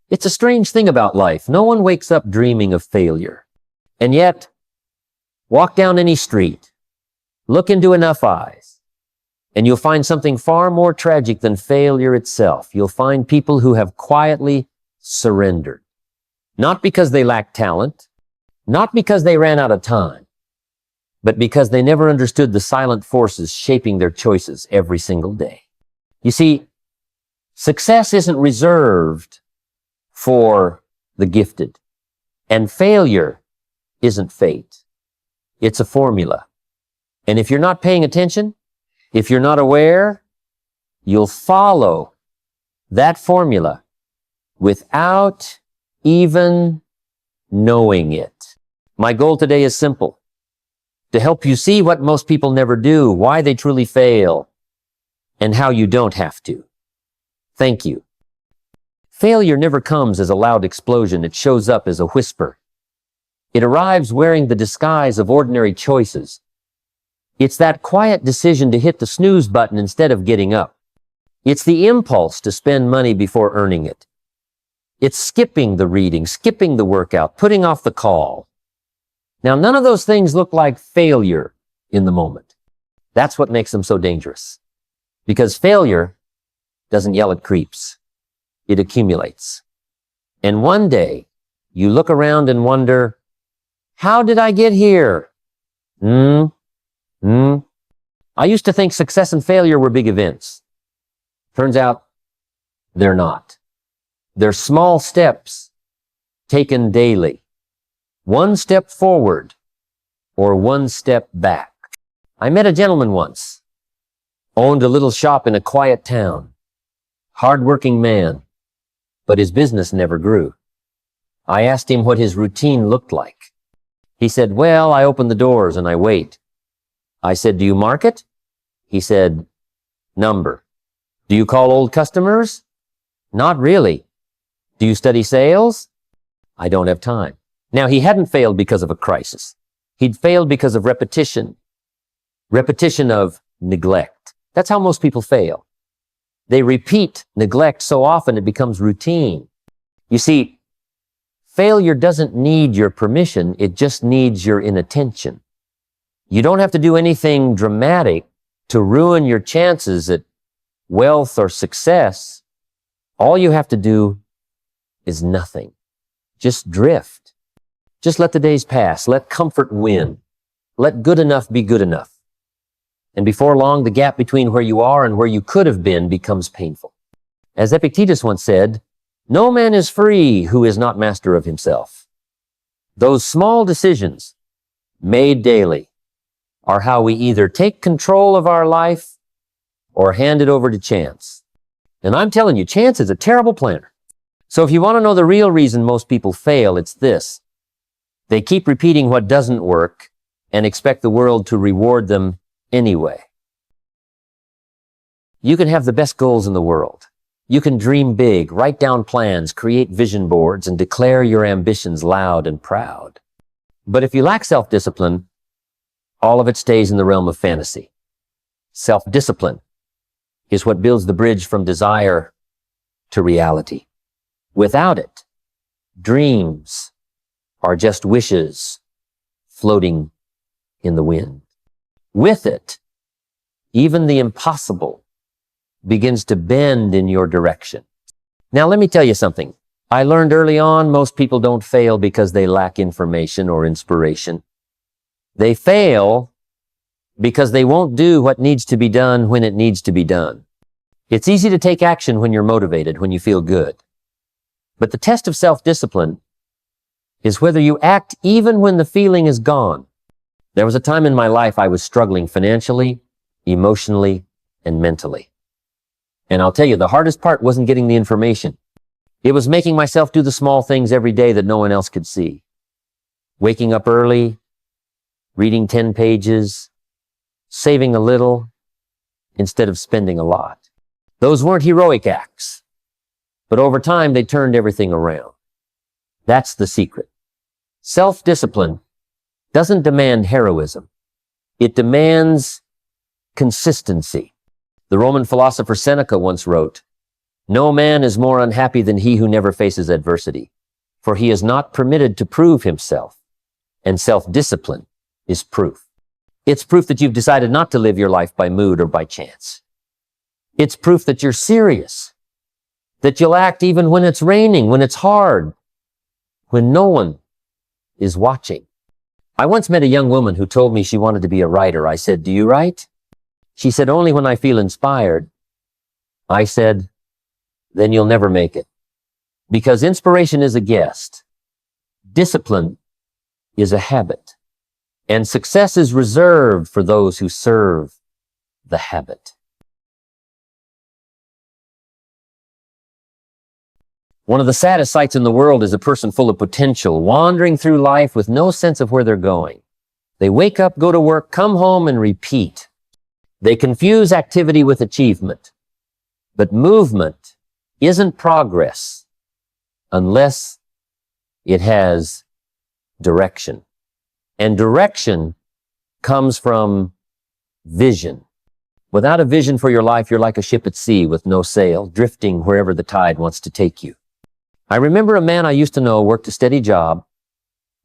It's a strange thing about life. No one wakes up dreaming of failure. And yet, walk down any street, look into enough eyes, and you'll find something far more tragic than failure itself. You'll find people who have quietly surrendered. Not because they lack talent, not because they ran out of time, but because they never understood the silent forces shaping their choices every single day. You see, success isn't reserved for the gifted, and failure isn't fate. It's a formula. And if you're not paying attention, if you're not aware, you'll follow that formula without even knowing it. My goal today is simple: to help you see what most people never do, why they truly fail, and how you don't have to. Thank you. Failure never comes as a loud explosion. It shows up as a whisper. It arrives wearing the disguise of ordinary choices. It's that quiet decision to hit the snooze button instead of getting up. It's the impulse to spend money before earning it. It's skipping the reading, skipping the workout, putting off the call. Now, none of those things look like failure in the moment. That's what makes them so dangerous. Because failure doesn't yell at creeps. It accumulates. And one day, you look around and wonder, how did I get here? I used to think success and failure were big events. Turns out, they're not. They're small steps taken daily. One step forward or one step back. I met a gentleman once, owned a little shop in a quiet town, hardworking man, but his business never grew. I asked him what his routine looked like. He said, well, I open the doors and I wait. I said, do you market? He said, number. Do you call old customers? Not really. Do you study sales? I don't have time. Now, he hadn't failed because of a crisis. He'd failed because of repetition. Repetition of neglect. That's how most people fail. They repeat neglect so often it becomes routine. You see, failure doesn't need your permission, it just needs your inattention. You don't have to do anything dramatic to ruin your chances at wealth or success. All you have to do is nothing. Just drift. Just let the days pass. Let comfort win. Let good enough be good enough. And before long, the gap between where you are and where you could have been becomes painful. As Epictetus once said, no man is free who is not master of himself. Those small decisions, made daily, are how we either take control of our life or hand it over to chance. And I'm telling you, chance is a terrible planner. So if you want to know the real reason most people fail, it's this. They keep repeating what doesn't work and expect the world to reward them anyway. You can have the best goals in the world. You can dream big, write down plans, create vision boards, and declare your ambitions loud and proud. But if you lack self-discipline, all of it stays in the realm of fantasy. Self-discipline is what builds the bridge from desire to reality. Without it, dreams are just wishes floating in the wind. With it, even the impossible begins to bend in your direction. Now, let me tell you something. I learned early on most people don't fail because they lack information or inspiration. They fail because they won't do what needs to be done when it needs to be done. It's easy to take action when you're motivated, when you feel good. But the test of self-discipline is whether you act even when the feeling is gone. There was a time in my life I was struggling financially, emotionally, and mentally. And I'll tell you, the hardest part wasn't getting the information. It was making myself do the small things every day that no one else could see. Waking up early, reading 10 pages, saving a little instead of spending a lot. Those weren't heroic acts, but over time they turned everything around. That's the secret. Self-discipline doesn't demand heroism. It demands consistency. The Roman philosopher Seneca once wrote, No man is more unhappy than he who never faces adversity, for he is not permitted to prove himself, and self-discipline is proof. It's proof that you've decided not to live your life by mood or by chance. It's proof that you're serious, that you'll act even when it's raining, when it's hard, when no one is watching. I once met a young woman who told me she wanted to be a writer. I said, "Do you write?" She said, "Only when I feel inspired." I said, "Then you'll never make it. Because inspiration is a guest. Discipline is a habit. And success is reserved for those who serve the habit." One of the saddest sights in the world is a person full of potential, wandering through life with no sense of where they're going. They wake up, go to work, come home, and repeat. They confuse activity with achievement. But movement isn't progress unless it has direction. And direction comes from vision. Without a vision for your life, you're like a ship at sea with no sail, drifting wherever the tide wants to take you. I remember a man I used to know worked a steady job,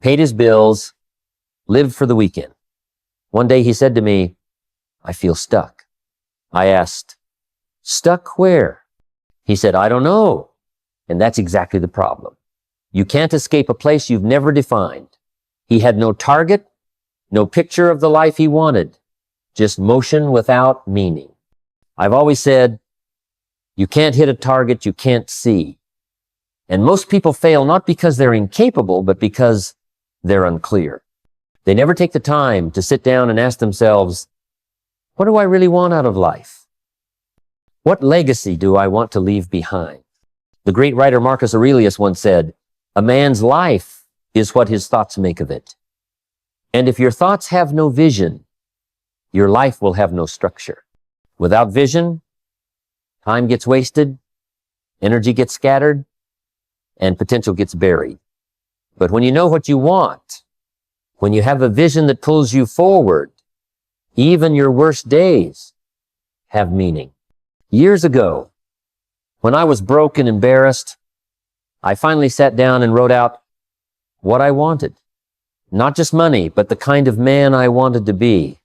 paid his bills, lived for the weekend. One day he said to me, "I feel stuck." I asked, "Stuck where?" He said, "I don't know." And that's exactly the problem. You can't escape a place you've never defined. He had no target, no picture of the life he wanted, just motion without meaning. I've always said, you can't hit a target you can't see. And most people fail not because they're incapable, but because they're unclear. They never take the time to sit down and ask themselves, what do I really want out of life? What legacy do I want to leave behind? The great writer Marcus Aurelius once said, "A man's life is what his thoughts make of it." And if your thoughts have no vision, your life will have no structure. Without vision, time gets wasted, energy gets scattered, and potential gets buried. But when you know what you want, when you have a vision that pulls you forward, even your worst days have meaning. Years ago, when I was broke and embarrassed, I finally sat down and wrote out what I wanted. Not just money, but the kind of man I wanted to be,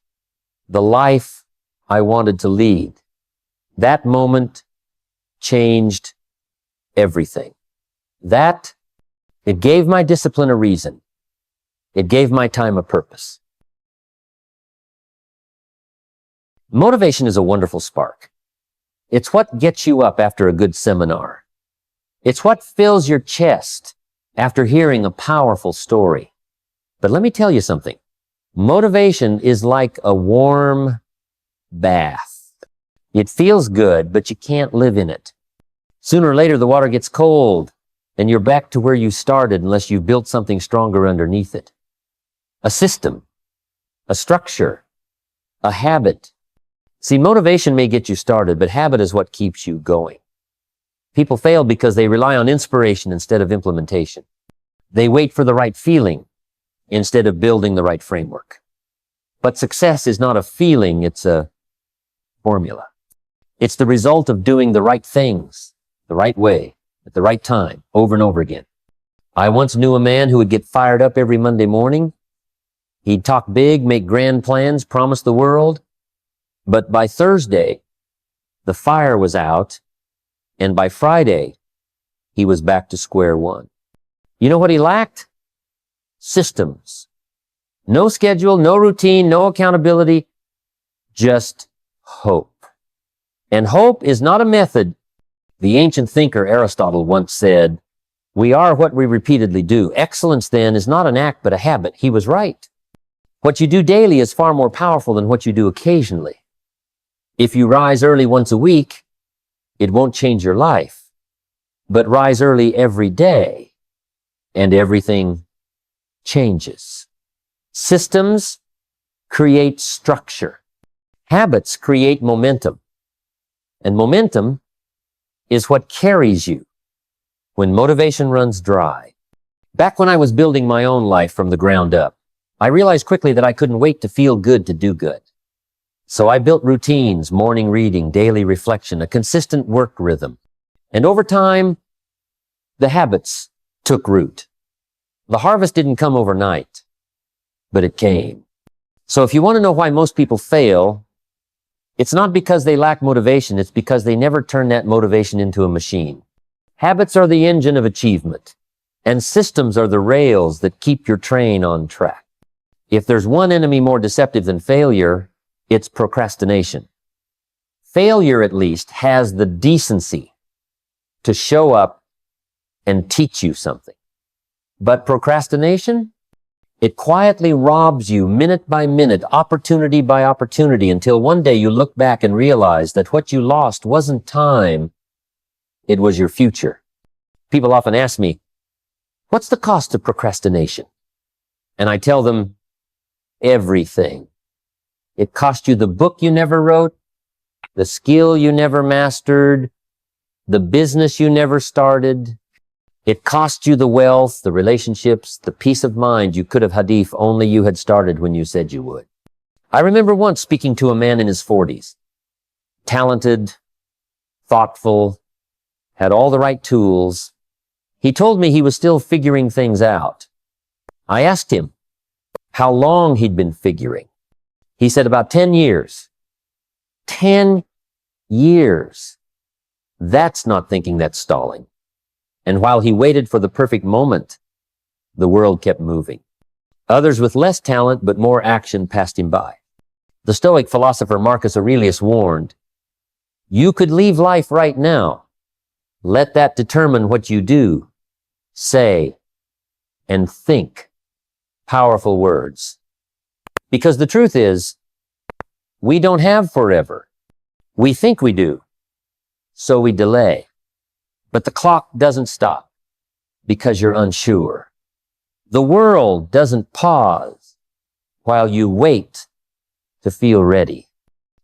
the life I wanted to lead. That moment changed everything. It gave my discipline a reason. It gave my time a purpose. Motivation is a wonderful spark. It's what gets you up after a good seminar. It's what fills your chest after hearing a powerful story. But let me tell you something. Motivation is like a warm bath. It feels good, but you can't live in it. Sooner or later, the water gets cold, and you're back to where you started unless you've built something stronger underneath it. A system, a structure, a habit. See, motivation may get you started, but habit is what keeps you going. People fail because they rely on inspiration instead of implementation. They wait for the right feeling instead of building the right framework. But success is not a feeling, it's a formula. It's the result of doing the right things the right way at the right time over and over again. I once knew a man who would get fired up every Monday morning. He'd talk big, make grand plans, promise the world. But by Thursday, the fire was out, and by Friday, he was back to square one. You know what he lacked? Systems. No schedule, no routine, no accountability, just hope. And hope is not a method. The ancient thinker Aristotle once said, "We are what we repeatedly do." Excellence, then, is not an act but a habit. He was right. What you do daily is far more powerful than what you do occasionally. If you rise early once a week, it won't change your life. But rise early every day, and everything changes. Systems create structure. Habits create momentum. And momentum is what carries you when motivation runs dry. Back when I was building my own life from the ground up, I realized quickly that I couldn't wait to feel good to do good. So I built routines, morning reading, daily reflection, a consistent work rhythm. And over time, the habits took root. The harvest didn't come overnight, but it came. So if you want to know why most people fail, it's not because they lack motivation, it's because they never turn that motivation into a machine. Habits are the engine of achievement, and systems are the rails that keep your train on track. If there's one enemy more deceptive than failure, it's procrastination. Failure, at least, has the decency to show up and teach you something. But procrastination, it quietly robs you minute by minute, opportunity by opportunity, until one day you look back and realize that what you lost wasn't time, it was your future. People often ask me, what's the cost of procrastination? And I tell them, everything. It cost you the book you never wrote, the skill you never mastered, the business you never started. It cost you the wealth, the relationships, the peace of mind you could have had if only you had started when you said you would. I remember once speaking to a man in his 40s, talented, thoughtful, had all the right tools. He told me he was still figuring things out. I asked him how long he'd been figuring. He said about 10 years. 10 years. That's not thinking, that's stalling. And while he waited for the perfect moment, the world kept moving. Others with less talent but more action passed him by. The Stoic philosopher Marcus Aurelius warned, you could leave life right now. Let that determine what you do, say, and think. Powerful words. Because the truth is, we don't have forever. We think we do, so we delay. But the clock doesn't stop because you're unsure. The world doesn't pause while you wait to feel ready.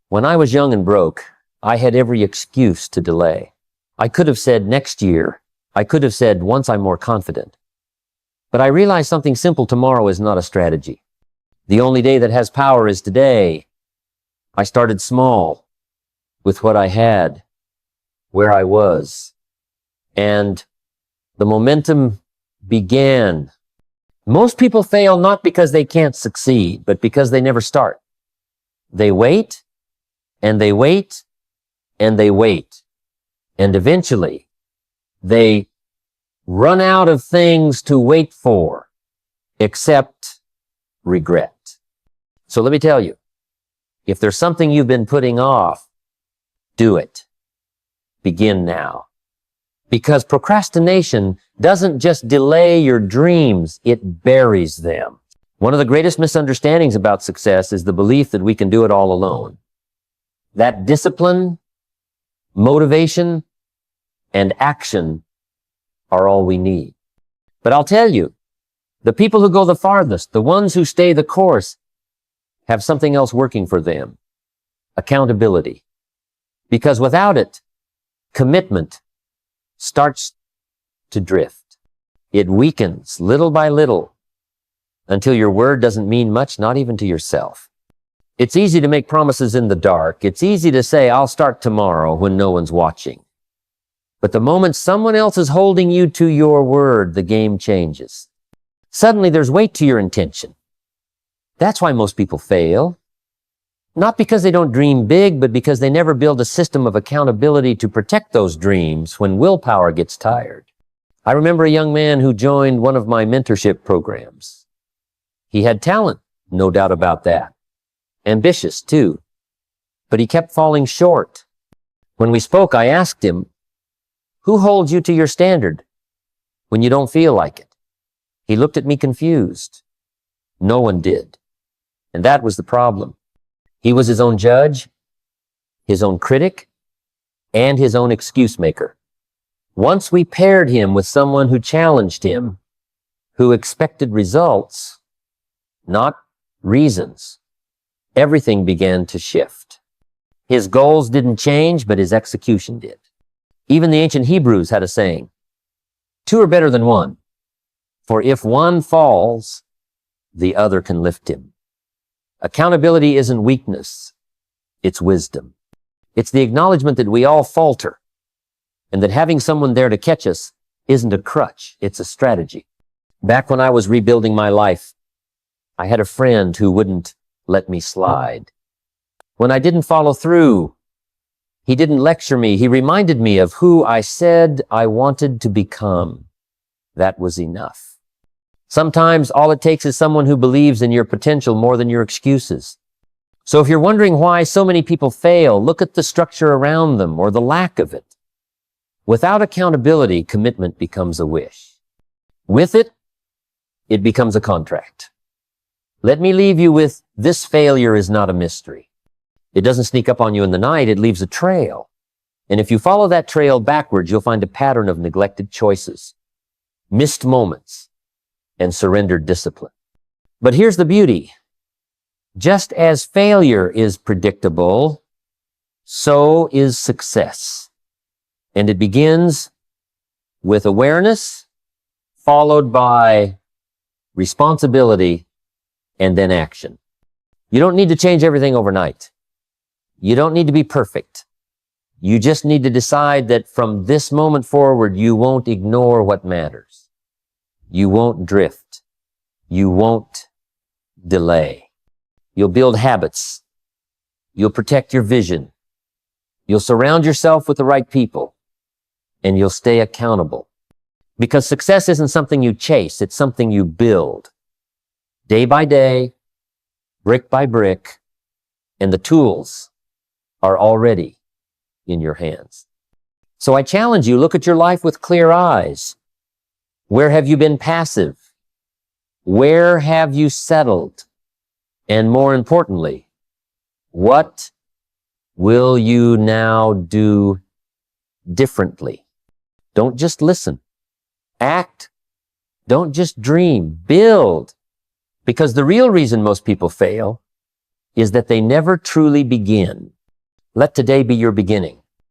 When I was young and broke, I had every excuse to delay. I could have said next year. I could have said once I'm more confident. But I realized something simple: tomorrow is not a strategy. The only day that has power is today. I started small with what I had, where I was. And the momentum began. Most people fail not because they can't succeed, but because they never start. They wait, and they wait, and they wait. And eventually, they run out of things to wait for, except regret. So let me tell you, if there's something you've been putting off, do it. Begin now. Because procrastination doesn't just delay your dreams, it buries them. One of the greatest misunderstandings about success is the belief that we can do it all alone. That discipline, motivation, and action are all we need. But I'll tell you, the people who go the farthest, the ones who stay the course, have something else working for them. Accountability. Because without it, commitment starts to drift. It weakens little by little until your word doesn't mean much, not even to yourself. It's easy to make promises in the dark. It's easy to say, I'll start tomorrow when no one's watching. But the moment someone else is holding you to your word, the game changes. Suddenly there's weight to your intention. That's why most people fail. Not because they don't dream big, but because they never build a system of accountability to protect those dreams when willpower gets tired. I remember a young man who joined one of my mentorship programs. He had talent, no doubt about that. Ambitious, too. But he kept falling short. When we spoke, I asked him, who holds you to your standard when you don't feel like it? He looked at me confused. No one did. And that was the problem. He was his own judge, his own critic, and his own excuse maker. Once we paired him with someone who challenged him, who expected results, not reasons, everything began to shift. His goals didn't change, but his execution did. Even the ancient Hebrews had a saying, 2 are better than 1, for if one falls, the other can lift him. Accountability isn't weakness, it's wisdom. It's the acknowledgement that we all falter, and that having someone there to catch us isn't a crutch, it's a strategy. Back when I was rebuilding my life, I had a friend who wouldn't let me slide. When I didn't follow through, he didn't lecture me. He reminded me of who I said I wanted to become. That was enough. Sometimes all it takes is someone who believes in your potential more than your excuses. So if you're wondering why so many people fail, look at the structure around them or the lack of it. Without accountability, commitment becomes a wish. With it, it becomes a contract. Let me leave you with this: failure is not a mystery. It doesn't sneak up on you in the night, it leaves a trail. And if you follow that trail backwards, you'll find a pattern of neglected choices, missed moments, and surrendered discipline. But here's the beauty. Just as failure is predictable, so is success. And it begins with awareness, followed by responsibility, and then action. You don't need to change everything overnight. You don't need to be perfect. You just need to decide that from this moment forward, you won't ignore what matters. You won't drift. You won't delay. You'll build habits. You'll protect your vision. You'll surround yourself with the right people. And you'll stay accountable. Because success isn't something you chase, it's something you build. Day by day, brick by brick, and the tools are already in your hands. So I challenge you, look at your life with clear eyes. Where have you been passive? Where have you settled? And more importantly, what will you now do differently? Don't just listen. Act. Don't just dream. Build. Because the real reason most people fail is that they never truly begin. Let today be your beginning.